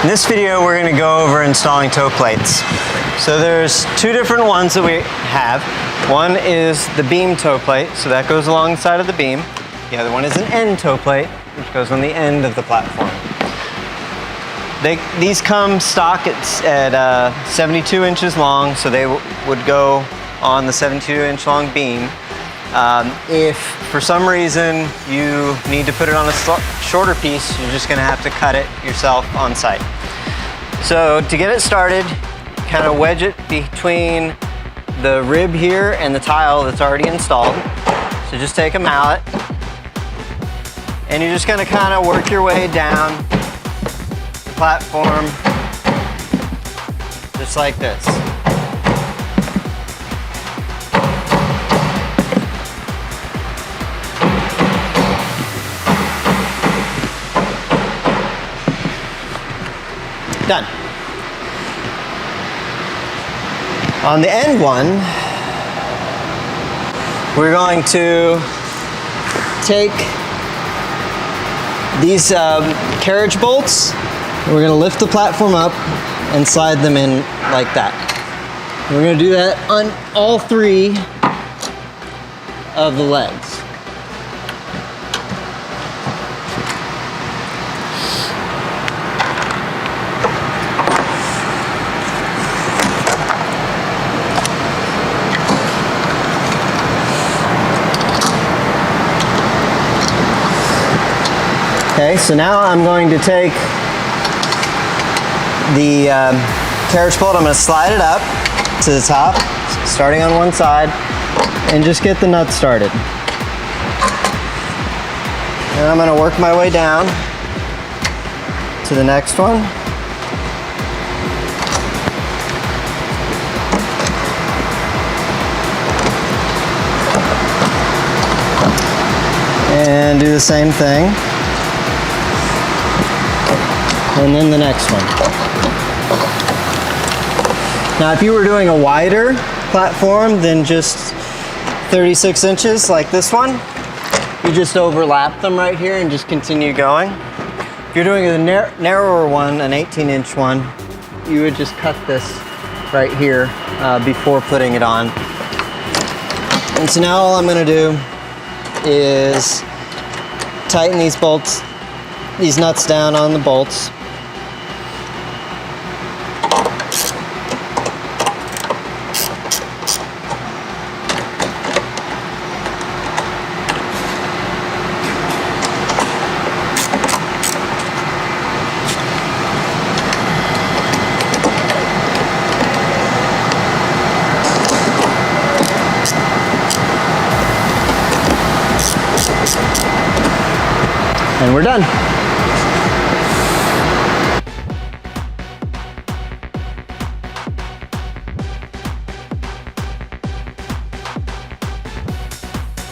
In this video, we're going to go over installing toe plates. So there's two different ones that we have. One is the beam toe plate, so that goes along the side of the beam. The other one is an end toe plate, which goes on the end of the platform. These come stock at 72 inches long, so they would go on the 72-inch long beam. If for some reason you need to put it on a shorter piece, you're just going to have to cut it yourself on site. So to get it started, kind of wedge it between the rib here and the tile that's already installed. So just take a mallet and you're just going to kind of work your way down the platform just like this. Done. On the end one, we're going to take these carriage bolts. We're going to lift the platform up and slide them in like that. We're going to do that on all three of the legs. Okay, so now I'm going to take the carriage bolt, I'm going to slide it up to the top, starting on one side, and just get the nut started. And I'm going to work my way down to the next one. And do the same thing. And then the next one. Now if you were doing a wider platform than just 36 inches like this one, you just overlap them right here and just continue going. If you're doing a narrower one, an 18-inch one, you would just cut this right here before putting it on. And so now all I'm going to do is tighten these bolts, these nuts down on the bolts. And we're done.